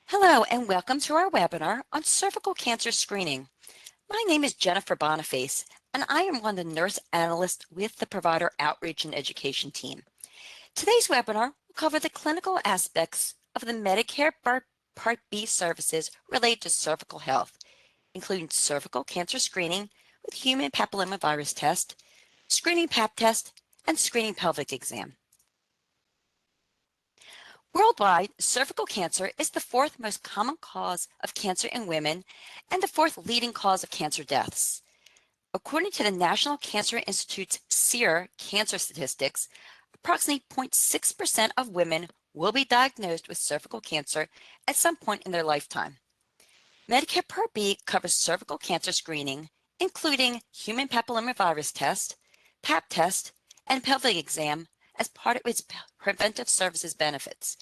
Hello and welcome to our webinar on cervical cancer screening. My name is Jennifer Boniface and I am one of the nurse analysts with the Provider Outreach and Education team. Today's webinar will cover the clinical aspects of the Medicare Part B services related to cervical health, including cervical cancer screening with human papillomavirus test, screening pap test, and screening pelvic exam. Worldwide, cervical cancer is the fourth most common cause of cancer in women and the fourth leading cause of cancer deaths. According to the National Cancer Institute's SEER cancer statistics, approximately 0.6% of women will be diagnosed with cervical cancer at some point in their lifetime. Medicare Part B covers cervical cancer screening, including human papillomavirus test, pap test, and pelvic exam as part of its preventive services benefits.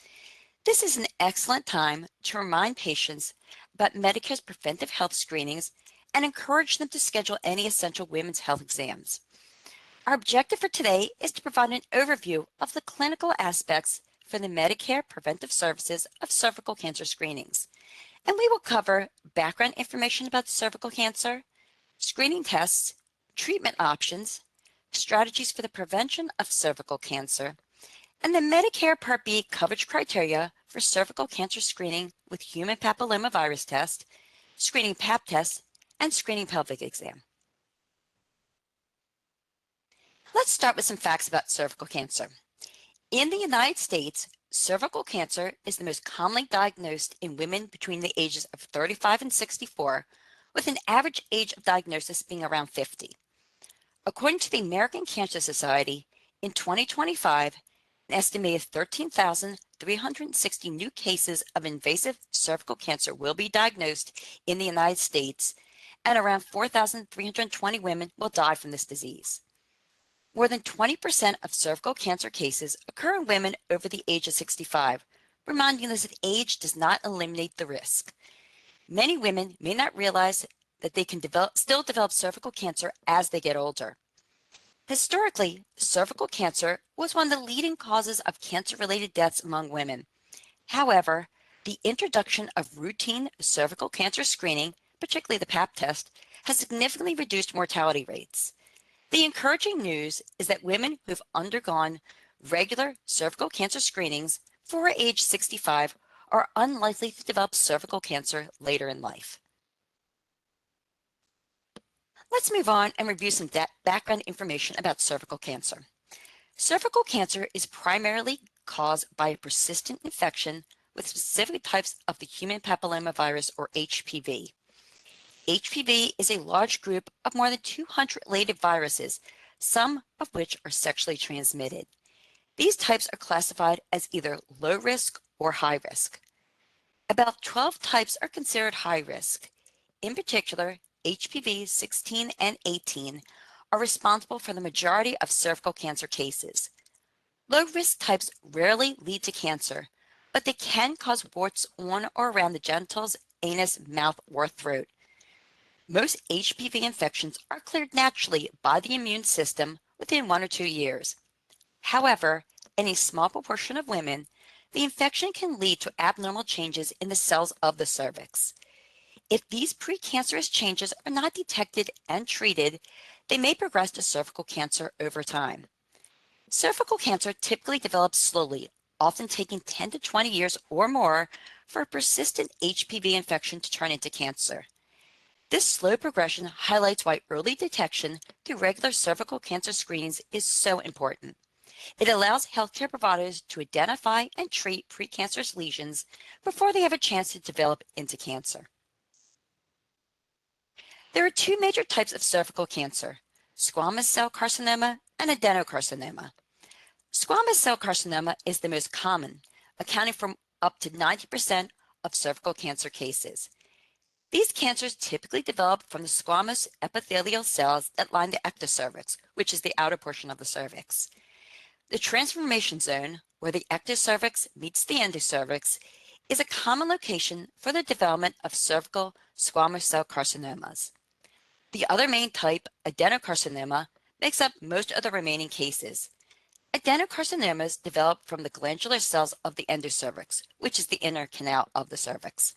This is an excellent time to remind patients about Medicare's preventive health screenings and encourage them to schedule any essential women's health exams. Our objective for today is to provide an overview of the clinical aspects for the Medicare preventive services of cervical cancer screenings. And we will cover background information about cervical cancer, screening tests, treatment options, strategies for the prevention of cervical cancer, and the Medicare Part B coverage criteria for cervical cancer screening with human papillomavirus test, screening pap test, and screening pelvic exam. Let's start with some facts about cervical cancer. In the United States, cervical cancer is the most commonly diagnosed in women between the ages of 35 and 64, with an average age of diagnosis being around 50. According to the American Cancer Society, in 2025, an estimated 13,360 new cases of invasive cervical cancer will be diagnosed in the United States, and around 4,320 women will die from this disease. More than 20% of cervical cancer cases occur in women over the age of 65, reminding us that age does not eliminate the risk. Many women may not realize that they can still develop cervical cancer as they get older. Historically, cervical cancer was one of the leading causes of cancer-related deaths among women. However, the introduction of routine cervical cancer screening, particularly the pap test, has significantly reduced mortality rates. The encouraging news is that women who have undergone regular cervical cancer screenings before age 65 are unlikely to develop cervical cancer later in life. Let's move on and review some background information about cervical cancer. Cervical cancer is primarily caused by a persistent infection with specific types of the human papillomavirus, or HPV. HPV is a large group of more than 200 related viruses, some of which are sexually transmitted. These types are classified as either low risk or high risk. About 12 types are considered high risk. In particular, HPV 16 and 18 are responsible for the majority of cervical cancer cases. Low-risk types rarely lead to cancer, but they can cause warts on or around the genitals, anus, mouth, or throat. Most HPV infections are cleared naturally by the immune system within 1 or 2 years. However, in a small proportion of women, the infection can lead to abnormal changes in the cells of the cervix. If these precancerous changes are not detected and treated, they may progress to cervical cancer over time. Cervical cancer typically develops slowly, often taking 10 to 20 years or more for a persistent HPV infection to turn into cancer. This slow progression highlights why early detection through regular cervical cancer screenings is so important. It allows healthcare providers to identify and treat precancerous lesions before they have a chance to develop into cancer. There are two major types of cervical cancer: squamous cell carcinoma and adenocarcinoma. Squamous cell carcinoma is the most common, accounting for up to 90% of cervical cancer cases. These cancers typically develop from the squamous epithelial cells that line the ectocervix, which is the outer portion of the cervix. The transformation zone, where the ectocervix meets the endocervix, is a common location for the development of cervical squamous cell carcinomas. The other main type, adenocarcinoma, makes up most of the remaining cases. Adenocarcinomas develop from the glandular cells of the endocervix, which is the inner canal of the cervix.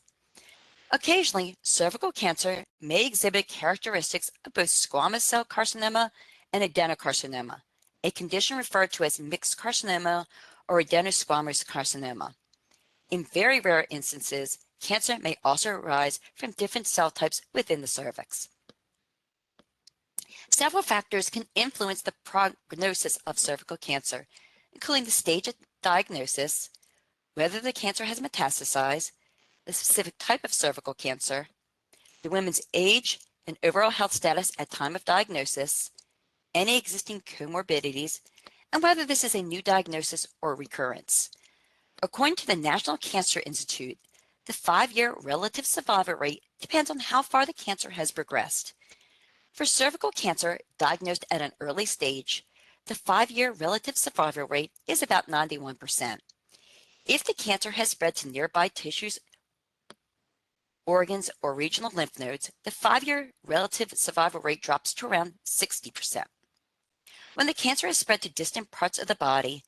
Occasionally, cervical cancer may exhibit characteristics of both squamous cell carcinoma and adenocarcinoma, a condition referred to as mixed carcinoma or adenosquamous carcinoma. In very rare instances, cancer may also arise from different cell types within the cervix. Several factors can influence the prognosis of cervical cancer, including the stage of diagnosis, whether the cancer has metastasized, the specific type of cervical cancer, the woman's age and overall health status at time of diagnosis, any existing comorbidities, and whether this is a new diagnosis or recurrence. According to the National Cancer Institute, the 5-year relative survival rate depends on how far the cancer has progressed. For cervical cancer diagnosed at an early stage, the 5-year relative survival rate is about 91%. If the cancer has spread to nearby tissues, organs, or regional lymph nodes, the 5-year relative survival rate drops to around 60%. When the cancer has spread to distant parts of the body,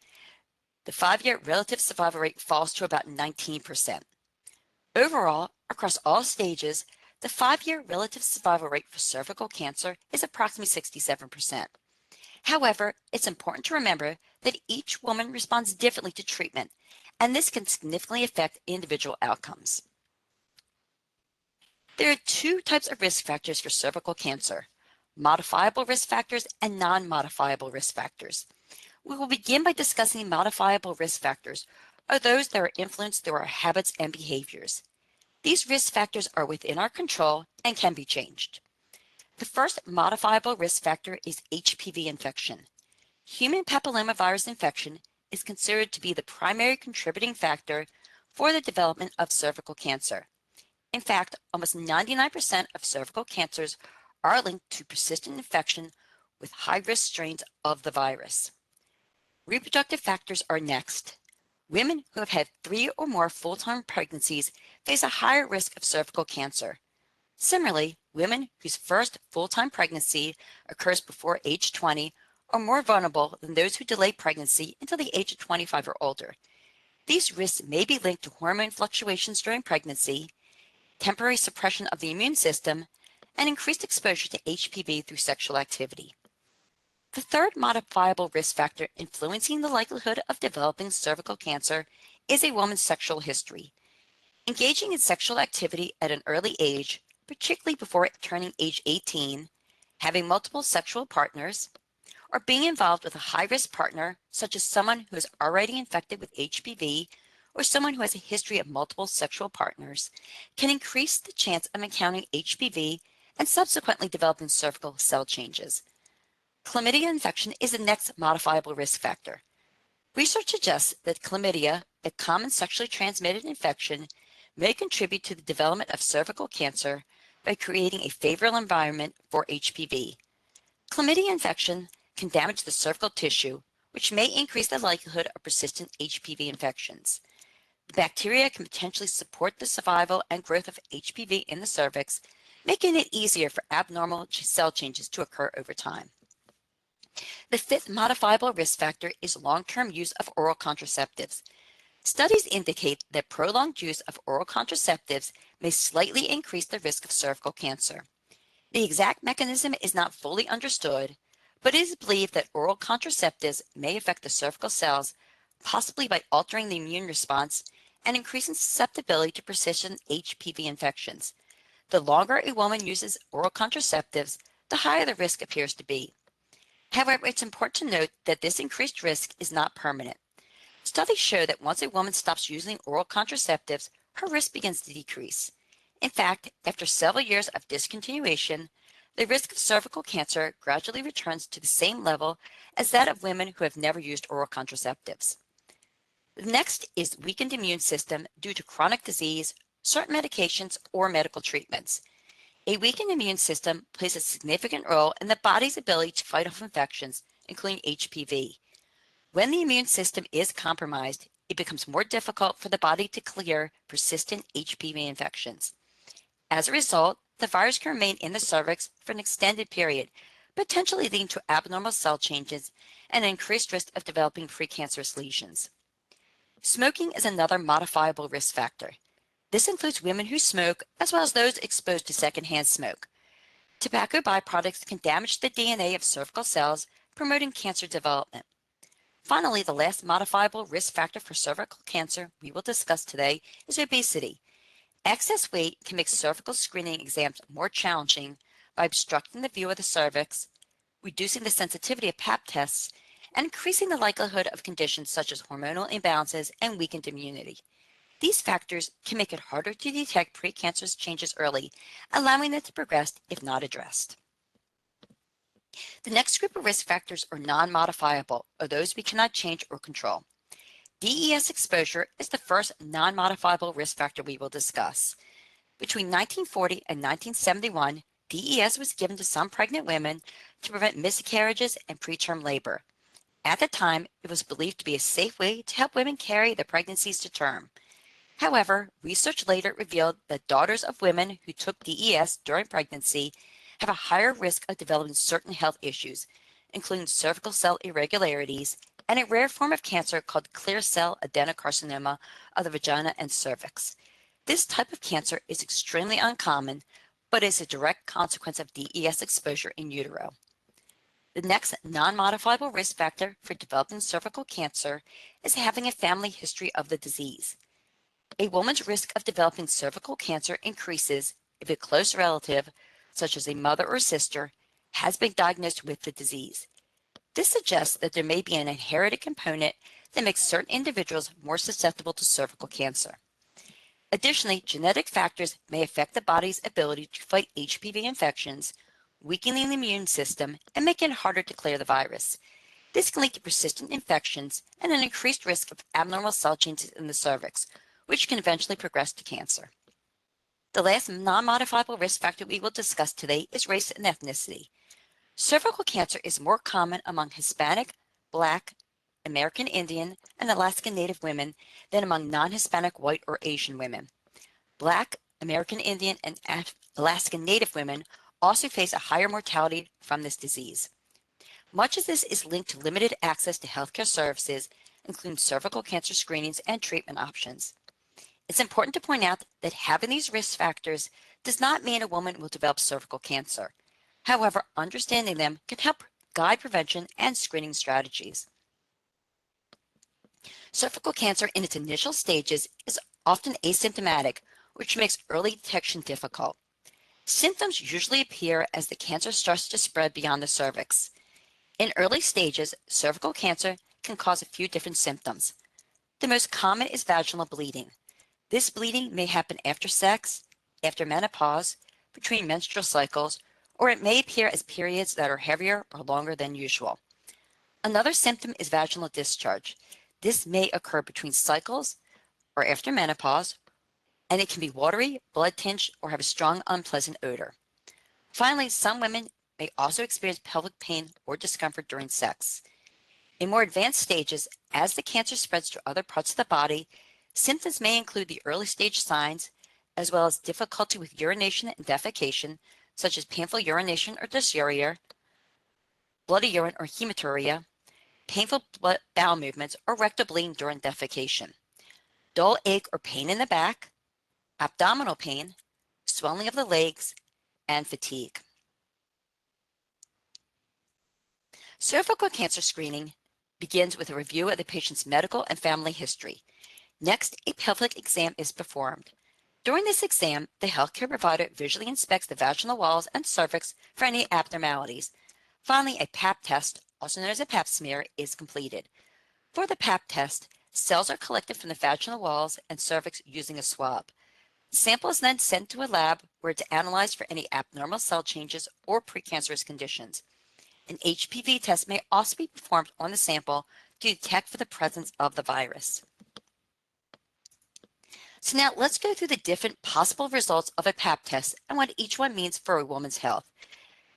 the 5-year relative survival rate falls to about 19%. Overall, across all stages, the 5-year relative survival rate for cervical cancer is approximately 67%. However, it's important to remember that each woman responds differently to treatment, and this can significantly affect individual outcomes. There are two types of risk factors for cervical cancer: modifiable risk factors and non-modifiable risk factors. We will begin by discussing modifiable risk factors, or those that are influenced through our habits and behaviors. These risk factors are within our control and can be changed. The first modifiable risk factor is HPV infection. Human papillomavirus infection is considered to be the primary contributing factor for the development of cervical cancer. In fact, almost 99% of cervical cancers are linked to persistent infection with high-risk strains of the virus. Reproductive factors are next. Women who have had 3 or more full-term pregnancies face a higher risk of cervical cancer. Similarly, women whose first full-time pregnancy occurs before age 20 are more vulnerable than those who delay pregnancy until the age of 25 or older. These risks may be linked to hormone fluctuations during pregnancy, temporary suppression of the immune system, and increased exposure to HPV through sexual activity. The third modifiable risk factor influencing the likelihood of developing cervical cancer is a woman's sexual history. Engaging in sexual activity at an early age, particularly before turning age 18, having multiple sexual partners, or being involved with a high-risk partner, such as someone who is already infected with HPV or someone who has a history of multiple sexual partners, can increase the chance of encountering HPV and subsequently developing cervical cell changes. Chlamydia infection is the next modifiable risk factor. Research suggests that chlamydia, a common sexually transmitted infection, may contribute to the development of cervical cancer by creating a favorable environment for HPV. Chlamydia infection can damage the cervical tissue, which may increase the likelihood of persistent HPV infections. The bacteria can potentially support the survival and growth of HPV in the cervix, making it easier for abnormal cell changes to occur over time. The fifth modifiable risk factor is long-term use of oral contraceptives. Studies indicate that prolonged use of oral contraceptives may slightly increase the risk of cervical cancer. The exact mechanism is not fully understood, but it is believed that oral contraceptives may affect the cervical cells, possibly by altering the immune response and increasing susceptibility to persistent HPV infections. The longer a woman uses oral contraceptives, the higher the risk appears to be. However, it's important to note that this increased risk is not permanent. Studies show that once a woman stops using oral contraceptives, her risk begins to decrease. In fact, after several years of discontinuation, the risk of cervical cancer gradually returns to the same level as that of women who have never used oral contraceptives. The next is weakened immune system due to chronic disease, certain medications, or medical treatments. A weakened immune system plays a significant role in the body's ability to fight off infections, including HPV. When the immune system is compromised, it becomes more difficult for the body to clear persistent HPV infections. As a result, the virus can remain in the cervix for an extended period, potentially leading to abnormal cell changes and an increased risk of developing precancerous lesions. Smoking is another modifiable risk factor. This includes women who smoke as well as those exposed to secondhand smoke. Tobacco byproducts can damage the DNA of cervical cells, promoting cancer development. Finally, the last modifiable risk factor for cervical cancer we will discuss today is obesity. Excess weight can make cervical screening exams more challenging by obstructing the view of the cervix, reducing the sensitivity of Pap tests, and increasing the likelihood of conditions such as hormonal imbalances and weakened immunity. These factors can make it harder to detect precancerous changes early, allowing them to progress if not addressed. The next group of risk factors are non-modifiable, or those we cannot change or control. DES exposure is the first non-modifiable risk factor we will discuss. Between 1940 and 1971, DES was given to some pregnant women to prevent miscarriages and preterm labor. At the time, it was believed to be a safe way to help women carry their pregnancies to term. However, research later revealed that daughters of women who took DES during pregnancy have a higher risk of developing certain health issues, including cervical cell irregularities and a rare form of cancer called clear cell adenocarcinoma of the vagina and cervix. This type of cancer is extremely uncommon, but is a direct consequence of DES exposure in utero. The next non-modifiable risk factor for developing cervical cancer is having a family history of the disease. A woman's risk of developing cervical cancer increases if a close relative, such as a mother or sister, has been diagnosed with the disease. This suggests that there may be an inherited component that makes certain individuals more susceptible to cervical cancer. Additionally, genetic factors may affect the body's ability to fight HPV infections, weakening the immune system and making it harder to clear the virus. This can lead to persistent infections and an increased risk of abnormal cell changes in the cervix, which can eventually progress to cancer. The last non-modifiable risk factor we will discuss today is race and ethnicity. Cervical cancer is more common among Hispanic, Black, American Indian, and Alaskan Native women than among non-Hispanic white or Asian women. Black, American Indian, and Alaskan Native women also face a higher mortality from this disease. Much of this is linked to limited access to healthcare services, including cervical cancer screenings and treatment options. It's important to point out that having these risk factors does not mean a woman will develop cervical cancer. However, understanding them can help guide prevention and screening strategies. Cervical cancer in its initial stages is often asymptomatic, which makes early detection difficult. Symptoms usually appear as the cancer starts to spread beyond the cervix. In early stages, cervical cancer can cause a few different symptoms. The most common is vaginal bleeding. This bleeding may happen after sex, after menopause, between menstrual cycles, or it may appear as periods that are heavier or longer than usual. Another symptom is vaginal discharge. This may occur between cycles or after menopause, and it can be watery, blood-tinged, or have a strong, unpleasant odor. Finally, some women may also experience pelvic pain or discomfort during sex. In more advanced stages, as the cancer spreads to other parts of the body, symptoms may include the early stage signs, as well as difficulty with urination and defecation, such as painful urination or dysuria, bloody urine or hematuria, painful bowel movements, or rectal bleeding during defecation, dull ache or pain in the back, abdominal pain, swelling of the legs, and fatigue. Cervical cancer screening begins with a review of the patient's medical and family history. Next, a pelvic exam is performed. During this exam, the healthcare provider visually inspects the vaginal walls and cervix for any abnormalities. Finally, a Pap test, also known as a Pap smear, is completed. For the Pap test, cells are collected from the vaginal walls and cervix using a swab. The sample is then sent to a lab where it's analyzed for any abnormal cell changes or precancerous conditions. An HPV test may also be performed on the sample to detect for the presence of the virus. So now let's go through the different possible results of a Pap test and what each one means for a woman's health.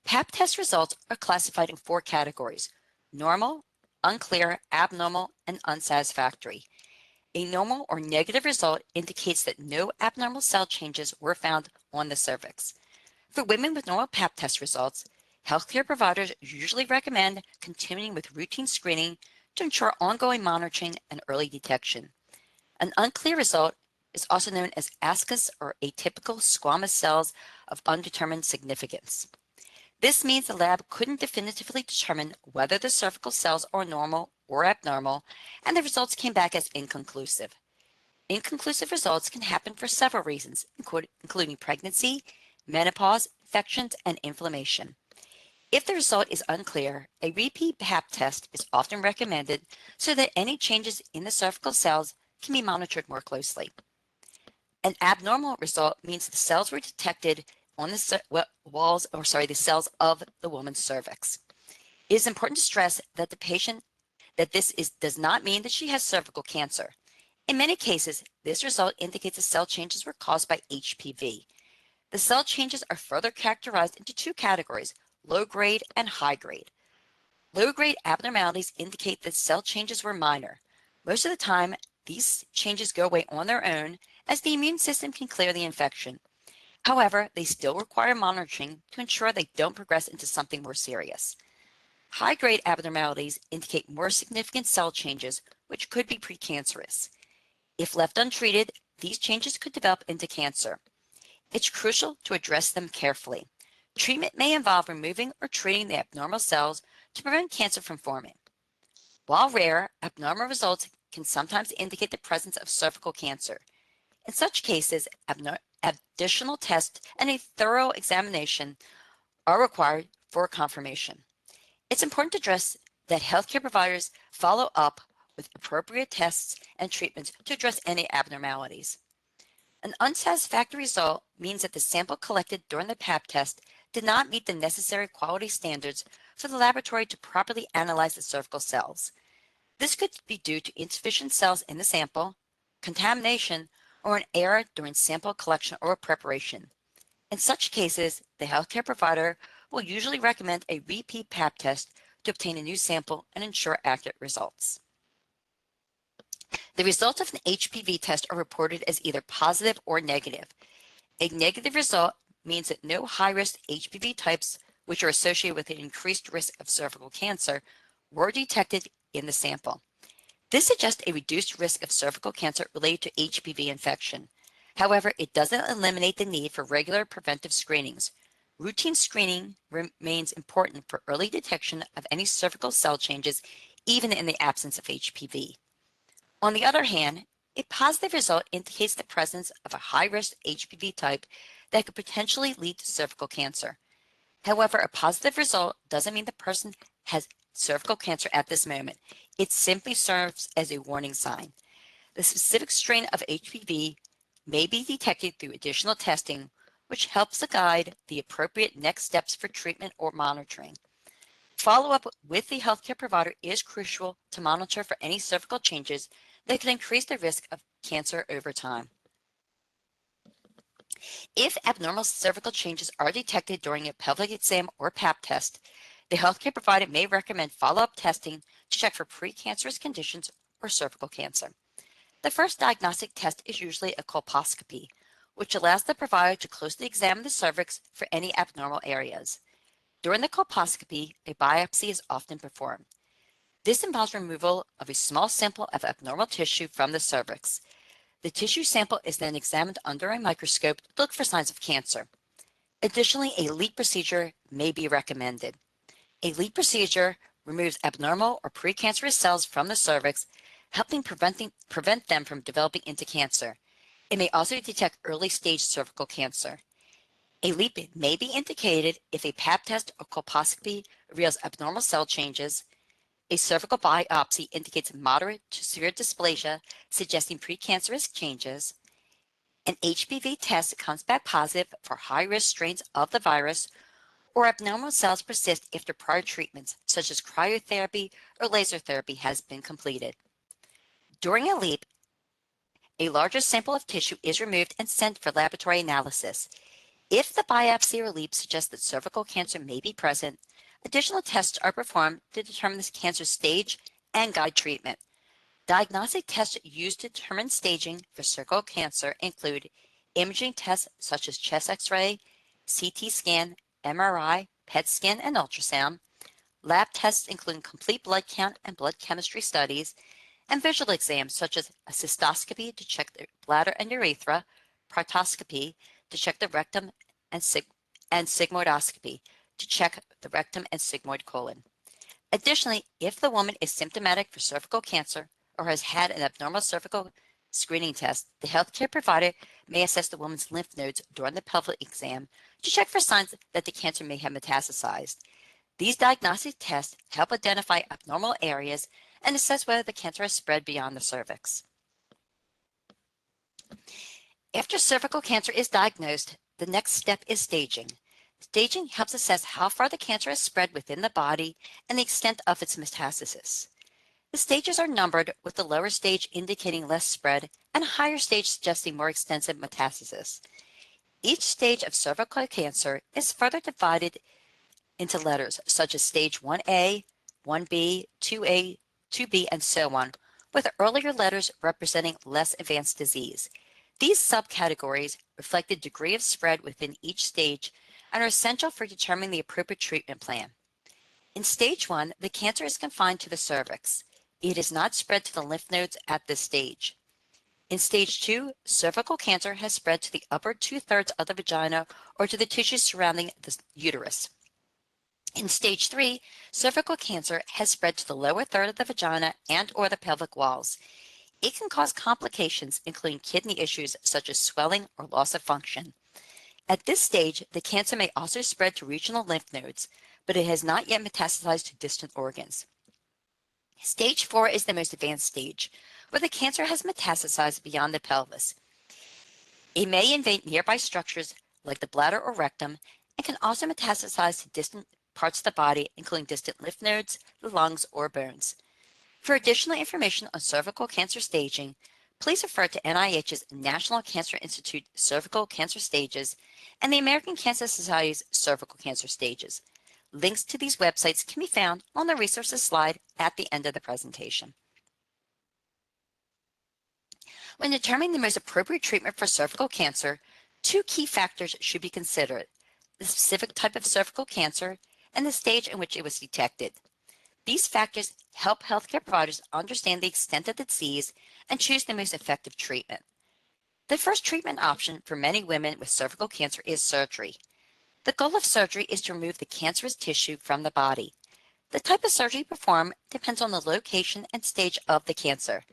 Pap test results are classified in 4 categories: normal, unclear, abnormal, and unsatisfactory. A normal or negative result indicates that no abnormal cell changes were found on the cervix. For women with normal Pap test results, Healthcare providers usually recommend continuing with routine screening to ensure ongoing monitoring and early detection. An unclear result is also known as ascus or atypical squamous cells of undetermined significance. This means the lab couldn't definitively determine whether the cervical cells are normal or abnormal, and the results came back as inconclusive. Inconclusive results can happen for several reasons, including pregnancy, menopause, infections, and inflammation. If the result is unclear, a repeat Pap test is often recommended so that any changes in the cervical cells can be monitored more closely. An abnormal result means the cells were detected on the the cells of the woman's cervix. It is important to stress that does not mean that she has cervical cancer. In many cases, this result indicates the cell changes were caused by HPV. The cell changes are further characterized into two categories, low grade and high grade. Low grade abnormalities indicate that cell changes were minor. Most of the time, these changes go away on their own as the immune system can clear the infection. However, they still require monitoring to ensure they don't progress into something more serious. High-grade abnormalities indicate more significant cell changes, which could be precancerous. If left untreated, these changes could develop into cancer. It's crucial to address them carefully. Treatment may involve removing or treating the abnormal cells to prevent cancer from forming. While rare, abnormal results can sometimes indicate the presence of cervical cancer. In such cases, additional tests and a thorough examination are required for confirmation. It's important to address that healthcare providers follow up with appropriate tests and treatments to address any abnormalities. An unsatisfactory result means that the sample collected during the Pap test did not meet the necessary quality standards for the laboratory to properly analyze the cervical cells. This could be due to insufficient cells in the sample, contamination, or an error during sample collection or preparation. In such cases, the healthcare provider will usually recommend a repeat Pap test to obtain a new sample and ensure accurate results. The results of an HPV test are reported as either positive or negative. A negative result means that no high-risk HPV types, which are associated with an increased risk of cervical cancer, were detected in the sample. This suggests a reduced risk of cervical cancer related to HPV infection. However, it doesn't eliminate the need for regular preventive screenings. Routine screening remains important for early detection of any cervical cell changes, even in the absence of HPV. On the other hand, a positive result indicates the presence of a high-risk HPV type that could potentially lead to cervical cancer. However, a positive result doesn't mean the person has cervical cancer at this moment. It simply serves as a warning sign. The specific strain of HPV may be detected through additional testing, which helps to guide the appropriate next steps for treatment or monitoring. Follow-up with the healthcare provider is crucial to monitor for any cervical changes that could increase the risk of cancer over time. If abnormal cervical changes are detected during a pelvic exam or Pap test, the healthcare provider may recommend follow-up testing to check for precancerous conditions or cervical cancer. The first diagnostic test is usually a colposcopy, which allows the provider to closely examine the cervix for any abnormal areas. During the colposcopy, a biopsy is often performed. This involves removal of a small sample of abnormal tissue from the cervix. The tissue sample is then examined under a microscope to look for signs of cancer. Additionally, a LEEP procedure may be recommended. A LEEP procedure removes abnormal or precancerous cells from the cervix, helping prevent them from developing into cancer. It may also detect early-stage cervical cancer. A LEEP may be indicated if a Pap test or colposcopy reveals abnormal cell changes. A cervical biopsy indicates moderate to severe dysplasia, suggesting precancerous changes. An HPV test comes back positive for high-risk strains of the virus, or abnormal cells persist after prior treatments, such as cryotherapy or laser therapy, has been completed. During a LEEP, a larger sample of tissue is removed and sent for laboratory analysis. If the biopsy or LEEP suggests that cervical cancer may be present, additional tests are performed to determine the cancer stage and guide treatment. Diagnostic tests used to determine staging for cervical cancer include imaging tests such as chest X-ray, CT scan, MRI, PET scan and ultrasound, lab tests including complete blood count and blood chemistry studies, and visual exams such as a cystoscopy to check the bladder and urethra, proctoscopy to check the rectum, and sigmoidoscopy to check the rectum and sigmoid colon. Additionally, if the woman is symptomatic for cervical cancer or has had an abnormal cervical screening test, the healthcare provider may assess the woman's lymph nodes during the pelvic exam to check for signs that the cancer may have metastasized. These diagnostic tests help identify abnormal areas and assess whether the cancer has spread beyond the cervix. After cervical cancer is diagnosed, the next step is staging. Staging helps assess how far the cancer has spread within the body and the extent of its metastasis. The stages are numbered, with the lower stage indicating less spread and a higher stage suggesting more extensive metastasis. Each stage of cervical cancer is further divided into letters such as stage 1A, 1B, 2A, 2B, and so on, with earlier letters representing less advanced disease. These subcategories reflect the degree of spread within each stage and are essential for determining the appropriate treatment plan. In stage 1, the cancer is confined to the cervix. It is not spread to the lymph nodes at this stage. In stage 2, cervical cancer has spread to the upper 2/3 of the vagina or to the tissues surrounding the uterus. In stage 3, cervical cancer has spread to the lower third of the vagina and or the pelvic walls. It can cause complications, including kidney issues such as swelling or loss of function. At this stage, the cancer may also spread to regional lymph nodes, but it has not yet metastasized to distant organs. Stage 4 is the most advanced stage, where the cancer has metastasized beyond the pelvis. It may invade nearby structures like the bladder or rectum and can also metastasize to distant parts of the body, including distant lymph nodes, the lungs, or bones. For additional information on cervical cancer staging, please refer to NIH's National Cancer Institute Cervical Cancer Stages and the American Cancer Society's Cervical Cancer Stages. Links to these websites can be found on the resources slide at the end of the presentation. When determining the most appropriate treatment for cervical cancer, two key factors should be considered: the specific type of cervical cancer and the stage in which it was detected. These factors help healthcare providers understand the extent of the disease and choose the most effective treatment. The first treatment option for many women with cervical cancer is surgery. The goal of surgery is to remove the cancerous tissue from the body. The type of surgery performed depends on the location and stage of the cancer.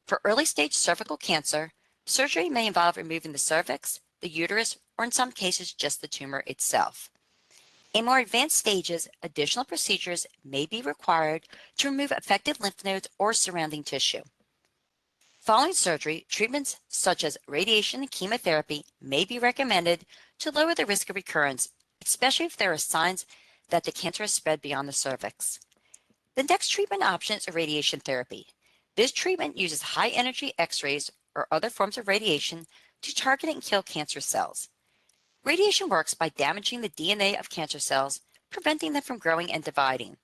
For early stage cervical cancer, surgery may involve removing the cervix, the uterus, or in some cases just the tumor itself. In more advanced stages, additional procedures may be required to remove affected lymph nodes or surrounding tissue. Following surgery, treatments such as radiation and chemotherapy may be recommended to lower the risk of recurrence, especially if there are signs that the cancer has spread beyond the cervix. The next treatment option is radiation therapy. This treatment uses high-energy X-rays or other forms of radiation to target and kill cancer cells. Radiation works by damaging the DNA of cancer cells, preventing them from growing and dividing.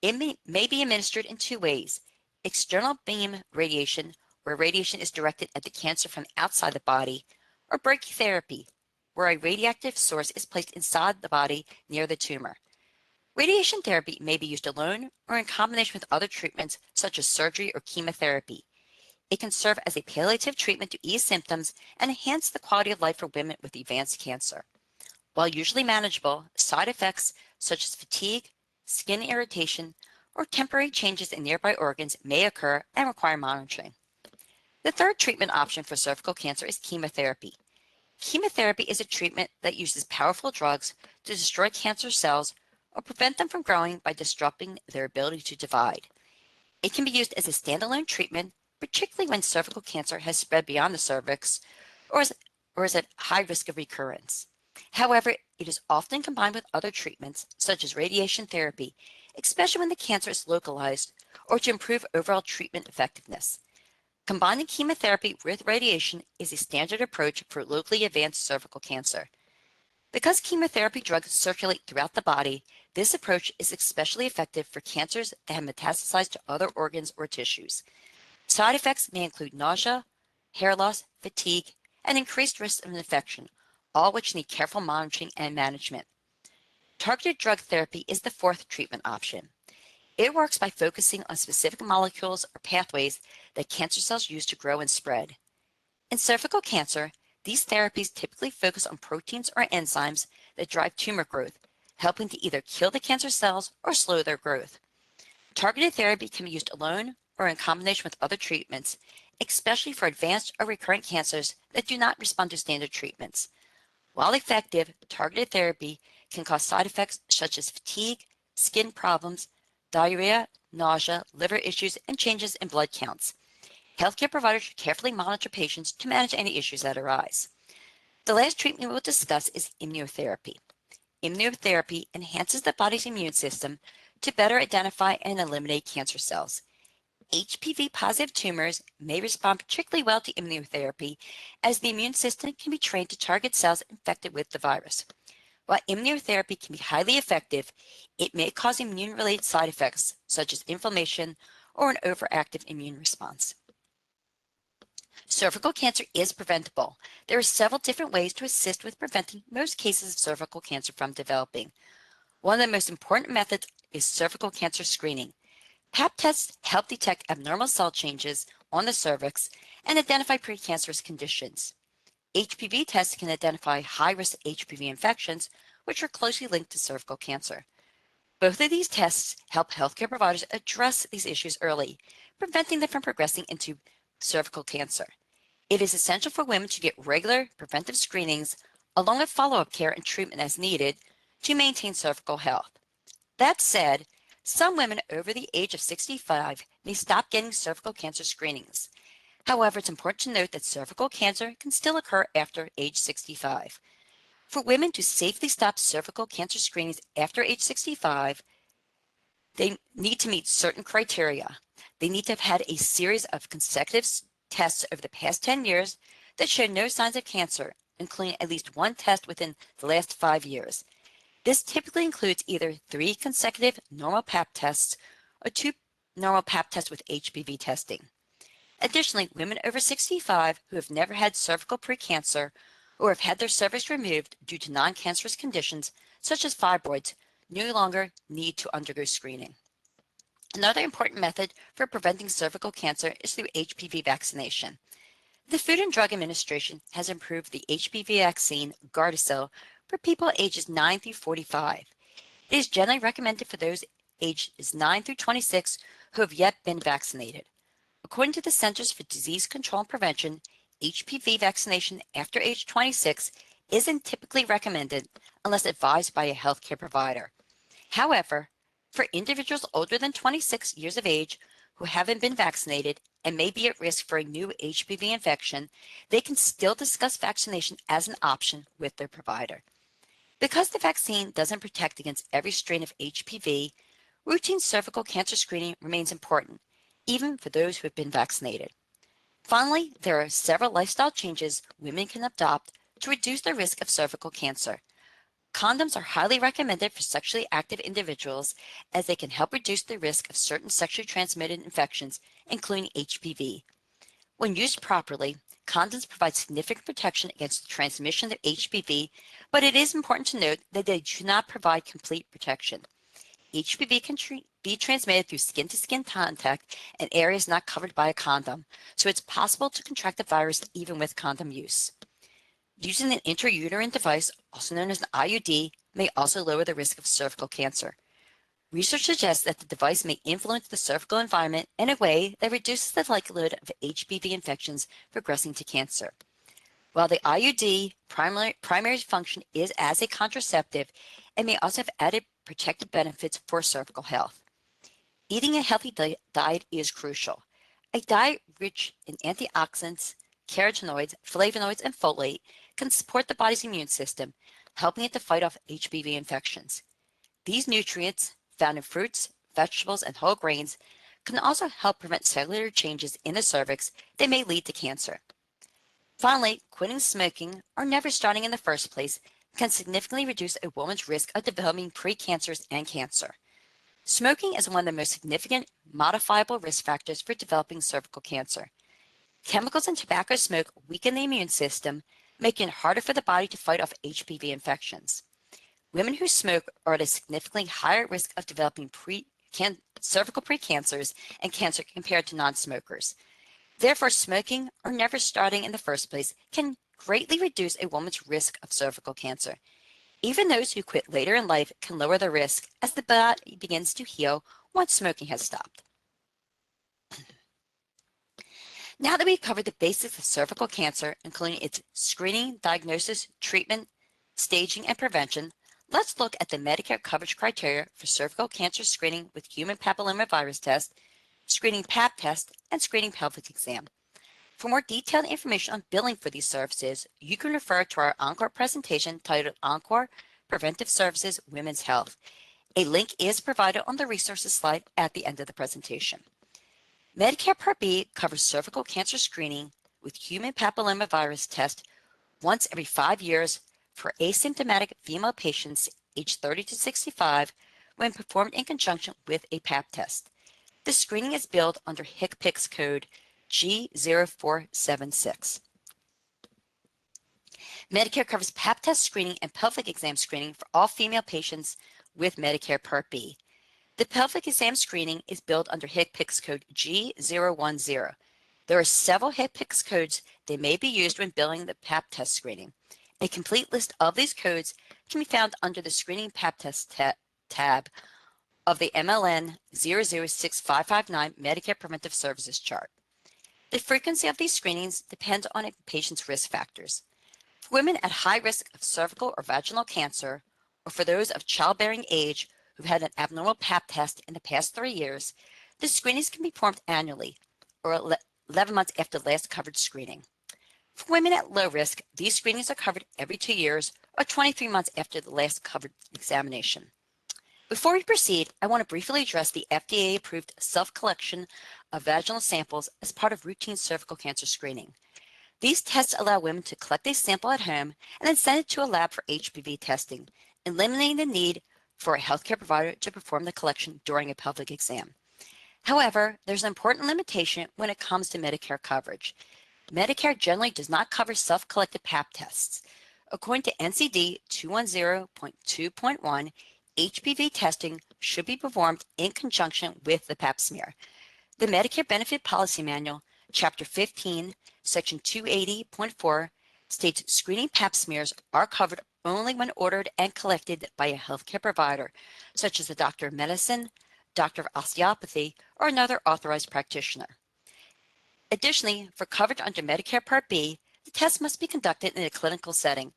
It may be administered in two ways: external beam radiation, where radiation is directed at the cancer from outside the body, or brachytherapy, where a radioactive source is placed inside the body near the tumor. Radiation therapy may be used alone or in combination with other treatments such as surgery or chemotherapy. It can serve as a palliative treatment to ease symptoms and enhance the quality of life for women with advanced cancer. While usually manageable, side effects such as fatigue, skin irritation, or temporary changes in nearby organs may occur and require monitoring. The third treatment option for cervical cancer is chemotherapy. Chemotherapy is a treatment that uses powerful drugs to destroy cancer cells or prevent them from growing by disrupting their ability to divide. It can be used as a standalone treatment, particularly when cervical cancer has spread beyond the cervix or is at high risk of recurrence. However, it is often combined with other treatments, such as radiation therapy, especially when the cancer is localized, or to improve overall treatment effectiveness. Combining chemotherapy with radiation is a standard approach for locally advanced cervical cancer. Because chemotherapy drugs circulate throughout the body, this approach is especially effective for cancers that have metastasized to other organs or tissues. Side effects may include nausea, hair loss, fatigue, and increased risk of infection, all which need careful monitoring and management. Targeted drug therapy is the fourth treatment option. It works by focusing on specific molecules or pathways that cancer cells use to grow and spread. In cervical cancer, these therapies typically focus on proteins or enzymes that drive tumor growth, helping to either kill the cancer cells or slow their growth. Targeted therapy can be used alone or in combination with other treatments, especially for advanced or recurrent cancers that do not respond to standard treatments. While effective, targeted therapy can cause side effects such as fatigue, skin problems, diarrhea, nausea, liver issues, and changes in blood counts. Healthcare providers should carefully monitor patients to manage any issues that arise. The last treatment we will discuss is immunotherapy. Immunotherapy enhances the body's immune system to better identify and eliminate cancer cells. HPV-positive tumors may respond particularly well to immunotherapy, as the immune system can be trained to target cells infected with the virus. While immunotherapy can be highly effective, it may cause immune-related side effects such as inflammation or an overactive immune response. Cervical cancer is preventable. There are several different ways to assist with preventing most cases of cervical cancer from developing. One of the most important methods is cervical cancer screening. Pap tests help detect abnormal cell changes on the cervix and identify precancerous conditions. HPV tests can identify high-risk HPV infections, which are closely linked to cervical cancer. Both of these tests help healthcare providers address these issues early, preventing them from progressing into cervical cancer. It is essential for women to get regular preventive screenings along with follow-up care and treatment as needed to maintain cervical health. That said, some women over the age of 65 may stop getting cervical cancer screenings. However, it's important to note that cervical cancer can still occur after age 65. For women to safely stop cervical cancer screenings after age 65, they need to meet certain criteria. They need to have had a series of consecutive tests over the past 10 years that show no signs of cancer, including at least one test within the last 5 years. This typically includes either 3 consecutive normal Pap tests or 2 normal Pap tests with HPV testing. Additionally, women over 65 who have never had cervical precancer or have had their cervix removed due to non-cancerous conditions such as fibroids no longer need to undergo screening. Another important method for preventing cervical cancer is through HPV vaccination. The Food and Drug Administration has approved the HPV vaccine Gardasil for people ages 9 through 45. It is generally recommended for those ages 9 through 26 who have yet been vaccinated. According to the Centers for Disease Control and Prevention, HPV vaccination after age 26 isn't typically recommended unless advised by a healthcare provider. However, for individuals older than 26 years of age who haven't been vaccinated and may be at risk for a new HPV infection, they can still discuss vaccination as an option with their provider. Because the vaccine doesn't protect against every strain of HPV, routine cervical cancer screening remains important, even for those who have been vaccinated. Finally, there are several lifestyle changes women can adopt to reduce the risk of cervical cancer. Condoms are highly recommended for sexually active individuals as they can help reduce the risk of certain sexually transmitted infections, including HPV. When used properly, condoms provide significant protection against the transmission of HPV, but it is important to note that they do not provide complete protection. HPV can be transmitted through skin-to-skin contact in areas not covered by a condom, so it's possible to contract the virus even with condom use. Using an intrauterine device, also known as an IUD, may also lower the risk of cervical cancer. Research suggests that the device may influence the cervical environment in a way that reduces the likelihood of HPV infections progressing to cancer. While the IUD primary function is as a contraceptive, it may also have added protective benefits for cervical health. Eating a healthy diet is crucial. A diet rich in antioxidants, carotenoids, flavonoids, and folate can support the body's immune system, helping it to fight off HPV infections. These nutrients, found in fruits, vegetables, and whole grains, can also help prevent cellular changes in the cervix that may lead to cancer. Finally, quitting smoking or never starting in the first place can significantly reduce a woman's risk of developing precancers and cancer. Smoking is one of the most significant modifiable risk factors for developing cervical cancer. Chemicals in tobacco smoke weaken the immune system, making it harder for the body to fight off HPV infections. Women who smoke are at a significantly higher risk of developing cervical precancers and cancer compared to non-smokers. Therefore, smoking or never starting in the first place can greatly reduce a woman's risk of cervical cancer. Even those who quit later in life can lower the risk as the body begins to heal once smoking has stopped. Now that we've covered the basics of cervical cancer, including its screening, diagnosis, treatment, staging, and prevention, let's look at the Medicare coverage criteria for cervical cancer screening with human papillomavirus test, screening Pap test, and screening pelvic exam. For more detailed information on billing for these services, you can refer to our Encore presentation titled Encore Preventive Services Women's Health. A link is provided on the resources slide at the end of the presentation. Medicare Part B covers cervical cancer screening with human papillomavirus test once every 5 years for asymptomatic female patients aged 30 to 65 when performed in conjunction with a Pap test. The screening is billed under HCPCS code G0476. Medicare covers Pap test screening and pelvic exam screening for all female patients with Medicare Part B. The pelvic exam screening is billed under HCPCS code G010. There are several HCPCS codes that may be used when billing the Pap test screening. A complete list of these codes can be found under the Screening Pap test tab of the MLN 006559 Medicare Preventive Services chart. The frequency of these screenings depends on a patient's risk factors. For women at high risk of cervical or vaginal cancer, or for those of childbearing age who've had an abnormal Pap test in the past 3 years, the screenings can be performed annually, or 11 months after last covered screening. For women at low risk, these screenings are covered every 2 years, or 23 months after the last covered examination. Before we proceed, I want to briefly address the FDA-approved self-collection of vaginal samples as part of routine cervical cancer screening. These tests allow women to collect a sample at home and then send it to a lab for HPV testing, eliminating the need for a healthcare provider to perform the collection during a pelvic exam. However, there's an important limitation when it comes to Medicare coverage. Medicare generally does not cover self-collected Pap tests. According to NCD 210.2.1, HPV testing should be performed in conjunction with the Pap smear. The Medicare Benefit Policy Manual, Chapter 15, Section 280.4, states screening Pap smears are covered only when ordered and collected by a healthcare provider, such as a doctor of medicine, doctor of osteopathy, or another authorized practitioner. Additionally, for coverage under Medicare Part B, the test must be conducted in a clinical setting,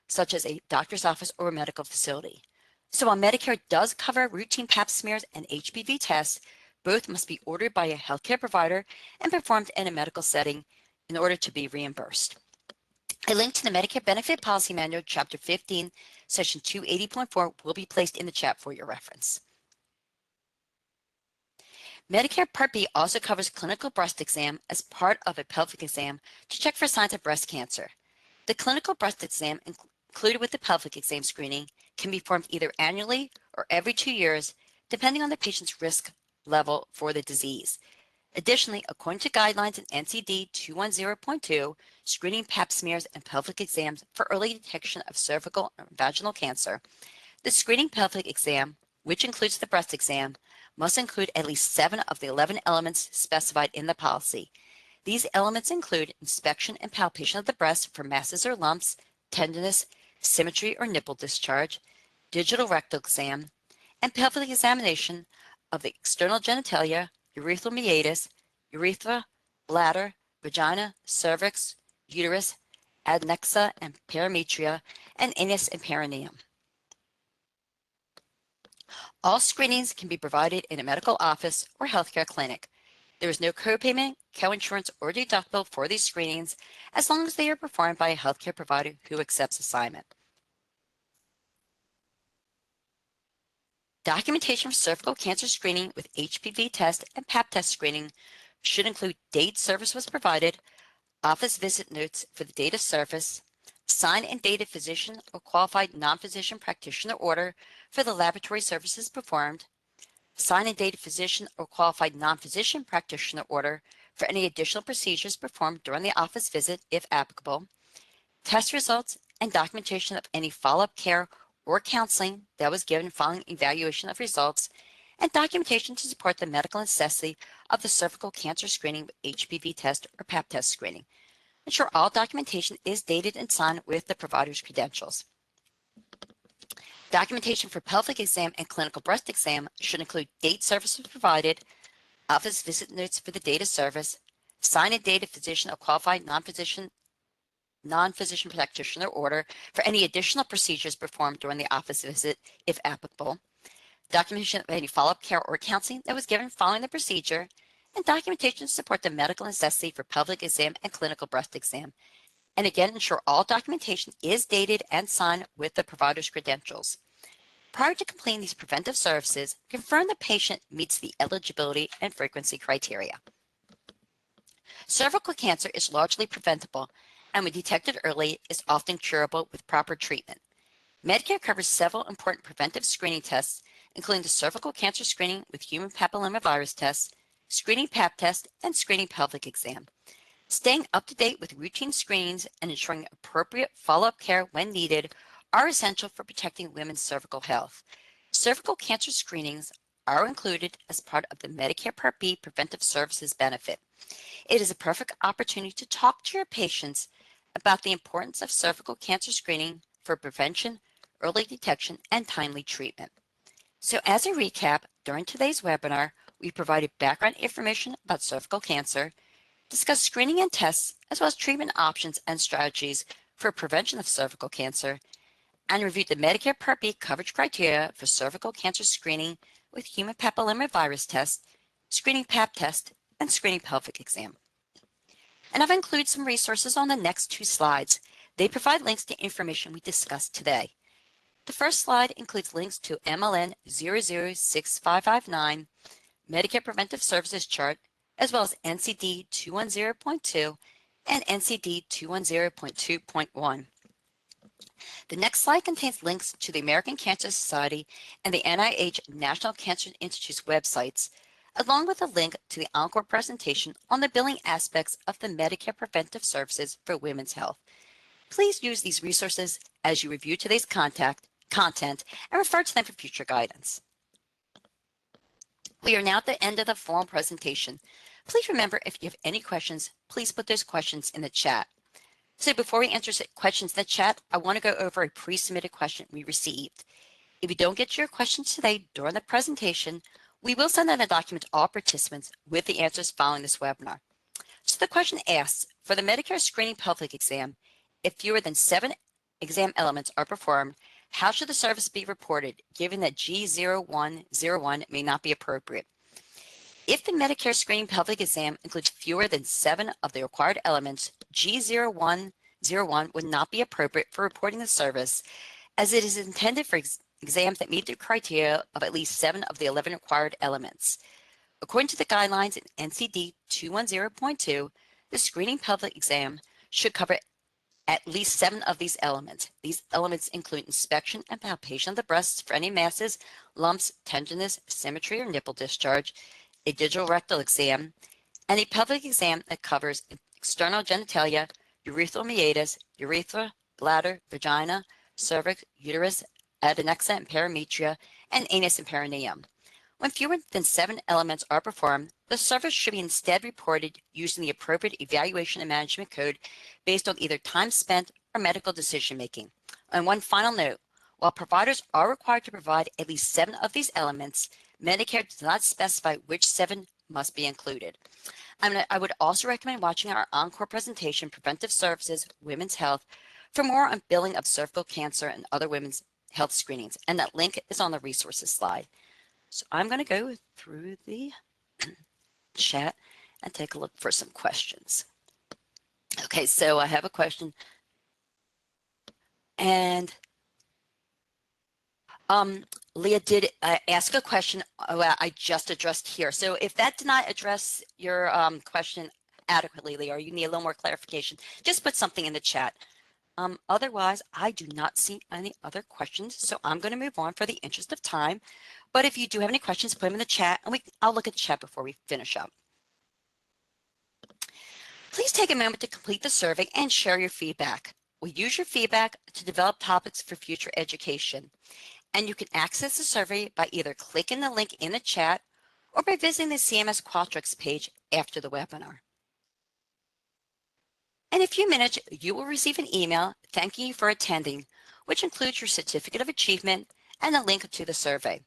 such as a doctor's office or a medical facility. So while Medicare does cover routine Pap smears and HPV tests, both must be ordered by a healthcare provider and performed in a medical setting in order to be reimbursed. A link to the Medicare Benefit Policy Manual, Chapter 15, Section 280.4 will be placed in the chat for your reference. Medicare Part B also covers clinical breast exam as part of a pelvic exam to check for signs of breast cancer. The clinical breast exam included with the pelvic exam screening can be performed either annually or every 2 years, depending on the patient's risk level for the disease. Additionally, according to guidelines in NCD 210.2, screening Pap smears and pelvic exams for early detection of cervical and vaginal cancer, the screening pelvic exam, which includes the breast exam, must include at least 7 of the 11 elements specified in the policy. These elements include inspection and palpation of the breast for masses or lumps, tenderness, symmetry or nipple discharge, digital rectal exam, and pelvic examination of the external genitalia, urethral meatus, urethra, bladder, vagina, cervix, uterus, adnexa and perimetria, and anus and perineum. All screenings can be provided in a medical office or healthcare clinic. There is no copayment, coinsurance, or deductible for these screenings as long as they are performed by a healthcare provider who accepts assignment. Documentation for cervical cancer screening with HPV test and Pap test screening should include date service was provided, office visit notes for the date of service, signed and dated physician or qualified non-physician practitioner order for the laboratory services performed, signed and dated physician or qualified non-physician practitioner order for any additional procedures performed during the office visit if applicable, test results, and documentation of any follow-up care or counseling that was given following evaluation of results, and documentation to support the medical necessity of the cervical cancer screening with HPV test or Pap test screening. Ensure all documentation is dated and signed with the provider's credentials. Documentation for pelvic exam and clinical breast exam should include date services provided, office visit notes for the date of service, signed and dated physician or qualified non-physician practitioner order for any additional procedures performed during the office visit, if applicable, documentation of any follow-up care or counseling that was given following the procedure, and documentation to support the medical necessity for pelvic exam and clinical breast exam. And again, ensure all documentation is dated and signed with the provider's credentials. Prior to completing these preventive services, confirm the patient meets the eligibility and frequency criteria. Cervical cancer is largely preventable and when detected early is often curable with proper treatment. Medicare covers several important preventive screening tests, including the cervical cancer screening with human papillomavirus test, screening Pap test, and screening pelvic exam. Staying up to date with routine screenings and ensuring appropriate follow-up care when needed are essential for protecting women's cervical health. Cervical cancer screenings are included as part of the Medicare Part B Preventive Services benefit. It is a perfect opportunity to talk to your patients about the importance of cervical cancer screening for prevention, early detection, and timely treatment. So as a recap, during today's webinar, we provided background information about cervical cancer, discussed screening and tests, as well as treatment options and strategies for prevention of cervical cancer, and reviewed the Medicare Part B coverage criteria for cervical cancer screening with human papillomavirus test, screening Pap test, and screening pelvic exam. And I've included some resources on the next two slides. They provide links to information we discussed today. The first slide includes links to MLN 006559, Medicare Preventive Services Chart, as well as NCD 210.2 and NCD 210.2.1. The next slide contains links to the American Cancer Society and the NIH National Cancer Institute's websites, along with a link to the encore presentation on the billing aspects of the Medicare Preventive Services for Women's Health. Please use these resources as you review today's content and refer to them for future guidance. We are now at the end of the formal presentation. Please remember, if you have any questions, please put those questions in the chat. So before we answer questions in the chat, I want to go over a pre-submitted question we received. If you don't get to your questions today during the presentation, we will send out a document to all participants with the answers following this webinar. So the question asks, for the Medicare screening pelvic exam, if fewer than 7 exam elements are performed, how should the service be reported, given that G0101 may not be appropriate? If the Medicare screening pelvic exam includes fewer than 7 of the required elements, G0101 would not be appropriate for reporting the service, as it is intended for exams that meet the criteria of at least 7 of the 11 required elements. According to the guidelines in NCD 210.2, the screening pelvic exam should cover at least 7 of these elements. These elements include inspection and palpation of the breasts for any masses, lumps, tenderness, symmetry, or nipple discharge, a digital rectal exam, and a pelvic exam that covers external genitalia, urethral meatus, urethra, bladder, vagina, cervix, uterus, adnexa and parametria, and anus and perineum. When fewer than 7 elements are performed, the service should be instead reported using the appropriate evaluation and management code based on either time spent or medical decision making. And one final note, while providers are required to provide at least 7 of these elements, Medicare does not specify which 7 must be included. I would also recommend watching our encore presentation, Preventive Services, Women's Health, for more on billing of cervical cancer and other women's health screenings, and that link is on the resources slide. So I'm going to go through the chat and take a look for some questions. Okay, so I have a question. And Leah did ask a question I just addressed here. So if that did not address your question adequately, Leah, or you need a little more clarification, just put something in the chat. Otherwise, I do not see any other questions, so I'm going to move on for the interest of time. But if you do have any questions, put them in the chat, and I'll look at the chat before we finish up. Please take a moment to complete the survey and share your feedback. We'll use your feedback to develop topics for future education. And you can access the survey by either clicking the link in the chat or by visiting the CMS Qualtrics page after the webinar. In a few minutes, you will receive an email thanking you for attending, which includes your certificate of achievement and a link to the survey.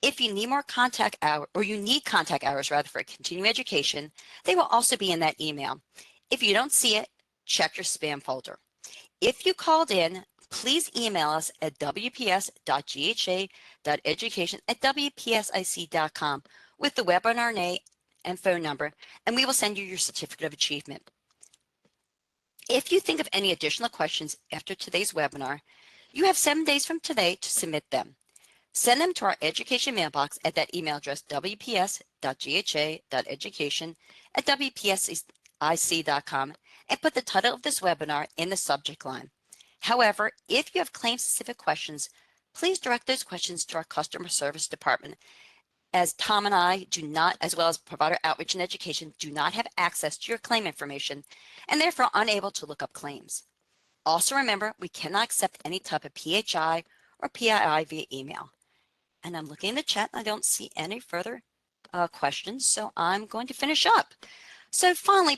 If you need more contact hours, or you need contact hours rather for continuing education, they will also be in that email. If you don't see it, check your spam folder. If you called in, please email us at wps.gha.education@wpsic.com with the webinar name and phone number, and we will send you your certificate of achievement. If you think of any additional questions after today's webinar, you have 7 days from today to submit them. Send them to our education mailbox at that email address, wps.gha.education@wpsic.com, and put the title of this webinar in the subject line. However, if you have claim-specific questions, please direct those questions to our customer service department, as Tom and I do not, as well as Provider Outreach and Education, do not have access to your claim information and therefore unable to look up claims. Also remember, we cannot accept any type of PHI or PII via email. And I'm looking in the chat and I don't see any further questions, so I'm going to finish up. So finally,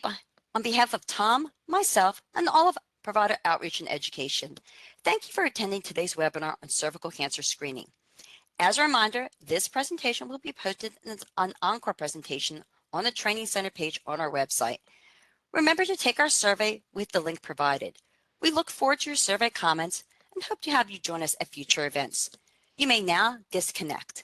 on behalf of Tom, myself, and all of Provider Outreach and Education, thank you for attending today's webinar on cervical cancer screening. As a reminder, this presentation will be posted as an encore presentation on the Training Center page on our website. Remember to take our survey with the link provided. We look forward to your survey comments and hope to have you join us at future events. You may now disconnect.